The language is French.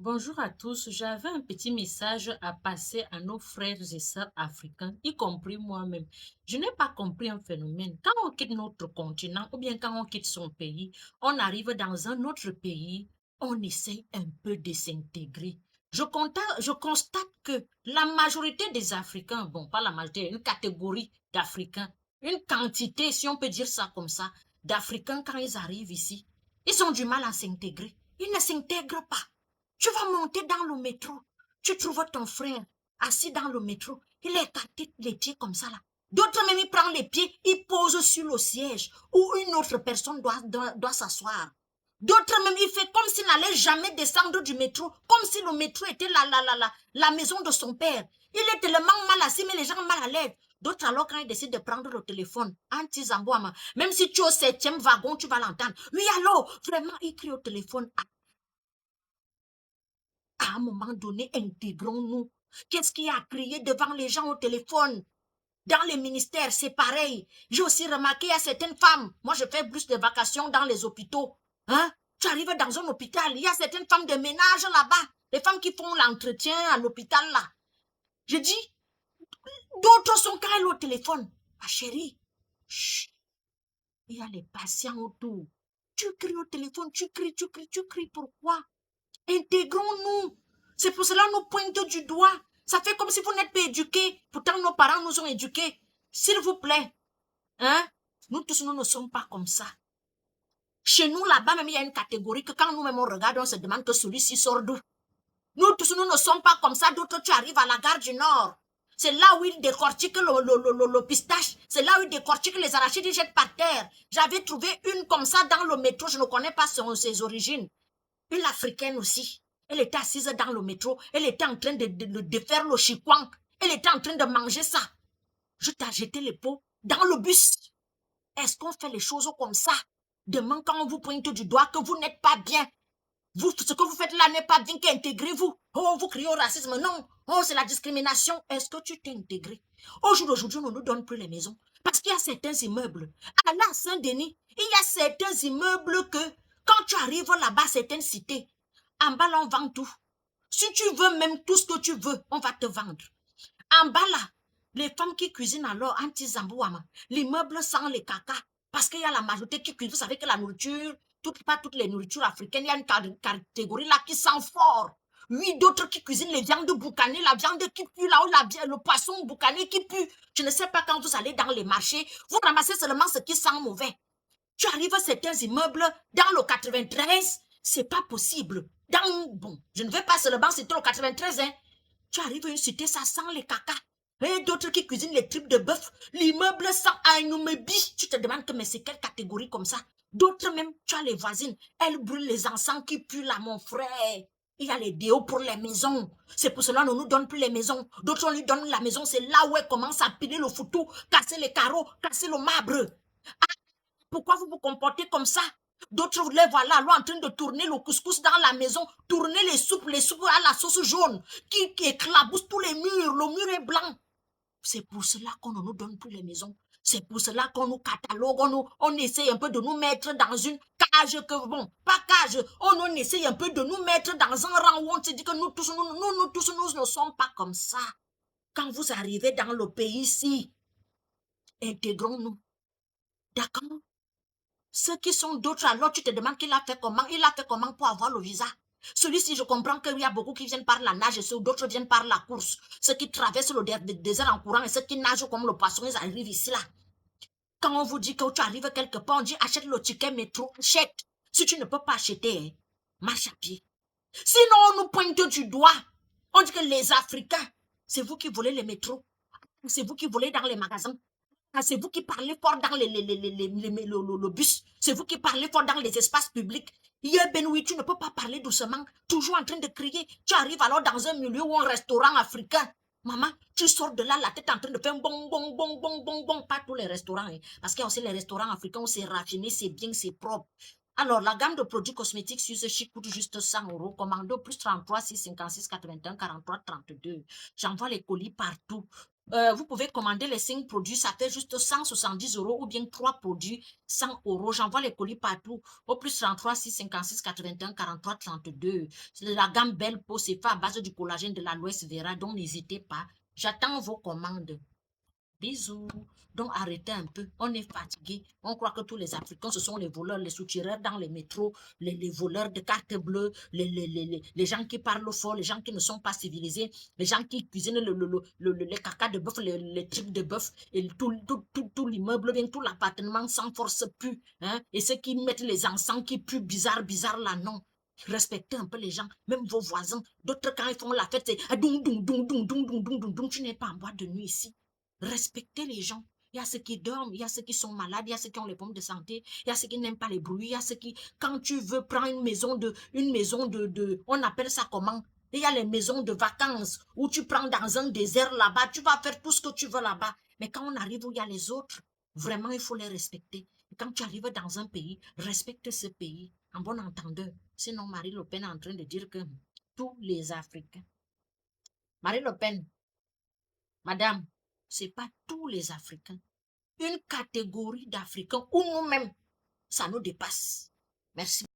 Bonjour à tous, j'avais un petit message à passer à nos frères et sœurs africains, y compris moi-même. Je n'ai pas compris un phénomène. Quand on quitte notre continent ou bien quand on quitte son pays, on arrive dans un autre pays, on essaye un peu de s'intégrer. Je constate que la majorité des Africains, bon, pas la majorité, une catégorie d'Africains, une quantité, si on peut dire ça comme ça, d'Africains, quand ils arrivent ici, ils ont du mal à s'intégrer. Ils ne s'intègrent pas. Tu vas monter dans le métro. Tu trouves ton frère assis dans le métro. Il est écarté les pieds comme ça là. D'autres même, il prend les pieds, il pose sur le siège où une autre personne doit s'asseoir. D'autres même, il fait comme s'il n'allait jamais descendre du métro, comme si le métro était la maison de son père. Il est tellement mal assis, mais les gens mal à l'aise. D'autres, alors, quand ils décident de prendre le téléphone, anti-Zambouama, même si tu es au septième wagon, tu vas l'entendre. Oui, allô, vraiment, il crie au téléphone. À un moment donné, intégrons-nous. Qu'est-ce qui a crié devant les gens au téléphone? Dans les ministères, c'est pareil. J'ai aussi remarqué à certaines femmes. Moi, je fais plus de vacations dans les hôpitaux. Hein? Tu arrives dans un hôpital, il y a certaines femmes de ménage là-bas. Les femmes qui font l'entretien à l'hôpital là. Je dis, d'autres sont quand elles au téléphone. Ma chérie, chut, il y a les patients autour. Tu cries au téléphone, tu cries, tu cries, tu cries. Pourquoi? Intégrons-nous. C'est pour cela qu'on nous pointe du doigt. Ça fait comme si vous n'êtes pas éduqués. Pourtant, nos parents nous ont éduqués. S'il vous plaît, hein? Nous tous, nous ne sommes pas comme ça. Chez nous, là-bas, même, il y a une catégorie que quand nous-mêmes on regarde, on se demande que celui-ci sort d'où. Nous tous, nous ne sommes pas comme ça. D'autres, tu arrives à la gare du Nord. C'est là où ils décortiquent le pistache. C'est là où ils décortiquent les arachides, ils jettent par terre. J'avais trouvé une comme ça dans le métro. Je ne connais pas ses origines. Une africaine aussi. Elle était assise dans le métro. Elle était en train de faire le chikwang. Elle était en train de manger ça. Je t'ai jeté les pots dans le bus. Est-ce qu'on fait les choses comme ça? Demain, quand on vous pointe du doigt que vous n'êtes pas bien, vous, ce que vous faites là n'est pas bien, qu'intégrez-vous. Oh, vous criez au racisme. Non. Oh, c'est la discrimination. Est-ce que tu t'es intégré? Au jour d'aujourd'hui, on ne nous donne plus les maisons. Parce qu'il y a certains immeubles. À la Saint-Denis, il y a certains immeubles que, quand tu arrives là-bas, certaines cités, en bas, là, on vend tout. Si tu veux même tout ce que tu veux, on va te vendre. En bas, là, les femmes qui cuisinent alors anti-Zambouama, l'immeuble sans les caca, parce qu'il y a la majorité qui cuisine. Vous savez que la nourriture, pas toutes les nourritures africaines, il y a une catégorie là qui sent fort. Oui, d'autres qui cuisinent les viandes boucanées, la viande qui pue là-haut, le poisson boucané qui pue. Je ne sais pas quand vous allez dans les marchés, vous ramassez seulement ce qui sent mauvais. Tu arrives à certains immeubles dans le 93, c'est pas possible. Bon, je ne vais pas seulement citer le 93, hein. Tu arrives à une cité, ça sent les caca. Et d'autres qui cuisinent les tripes de bœuf, l'immeuble sent Aïnoumebi. Tu te demandes que mais c'est quelle catégorie comme ça? D'autres même, tu as les voisines, elles brûlent les encens qui puent là, mon frère. Il y a les déos pour les maisons. C'est pour cela qu'on ne nous donne plus les maisons. D'autres, on lui donne la maison. C'est là où elle commence à piler le foutu, casser les carreaux, casser le marbre. Pourquoi vous vous comportez comme ça? D'autres, les voilà, en train de tourner le couscous dans la maison, tourner les soupes à la sauce jaune, qui éclaboussent tous les murs, le mur est blanc. C'est pour cela qu'on ne nous donne plus les maisons. C'est pour cela qu'on nous catalogue, on essaye un peu de nous mettre dans une cage que, bon, pas cage, on essaye un peu de nous mettre dans un rang où on se dit que nous tous, nous ne sommes pas comme ça. Quand vous arrivez dans le pays ici, intégrons-nous. D'accord? Ceux qui sont d'autres, alors tu te demandes qu'il a fait comment? Il a fait comment pour avoir le visa? Celui-ci, je comprends qu'il y a beaucoup qui viennent par la nage et d'autres viennent par la course. Ceux qui traversent le désert en courant et ceux qui nagent comme le poisson, ils arrivent ici là. Quand on vous dit que tu arrives quelque part, on dit achète le ticket métro, achète. Si tu ne peux pas acheter, hein, marche à pied. Sinon, on nous pointe du doigt. On dit que les Africains, c'est vous qui volez les métros. C'est vous qui volez dans les magasins. C'est vous qui parlez fort dans le bus. C'est vous qui parlez fort dans les espaces publics. Hier, Benoît, tu ne peux pas parler doucement, toujours en train de crier. Tu arrives alors dans un milieu ou un restaurant africain. Maman, tu sors de là, la tête en train de faire bon, bon, bon, bon, bon, bon. Pas tous les restaurants, hein, parce qu'il y a aussi les restaurants africains où c'est raffiné, c'est bien, c'est propre. Alors, la gamme de produits cosmétiques sur ce chic coûte juste 100 €. Commando plus 33 6 56 81 43 32. J'envoie les colis partout. Vous pouvez commander les 5 produits, ça fait juste 170 € ou bien 3 produits, 100 €. J'envoie les colis partout. Au plus 33 6 56 81 43 32. C'est la gamme Belle Peau, c'est fait à base du collagène de l'aloès vera, donc n'hésitez pas. J'attends vos commandes. Bisous. Donc arrêtez un peu. On est fatigué. On croit que tous les Africains, ce sont les voleurs, les soutireurs dans les métros, les voleurs de cartes bleues, les gens qui parlent fort, les gens qui ne sont pas civilisés, les gens qui cuisinent les caca de bœuf, les trucs de bœuf, et tout l'immeuble, bien tout l'appartement sans force pue. Hein? Et ceux qui mettent les encens qui puent bizarre là, non. Respectez un peu les gens, même vos voisins. D'autres, quand ils font la fête, c'est tu n'es pas en boîte de nuit ici. Respectez les gens. Il y a ceux qui dorment, il y a ceux qui sont malades, il y a ceux qui ont les problèmes de santé, il y a ceux qui n'aiment pas les bruits, il y a ceux qui, quand tu veux prendre une maison on appelle ça comment? Il y a les maisons de vacances où tu prends dans un désert là-bas, tu vas faire tout ce que tu veux là-bas. Mais quand on arrive où il y a les autres, vraiment, il faut les respecter. Quand tu arrives dans un pays, respecte ce pays, en bon entendeur. Sinon, Marine Le Pen est en train de dire que tous les Africains. Marine Le Pen, madame, c'est pas tous les Africains. Une catégorie d'Africains ou nous-mêmes, ça nous dépasse. Merci.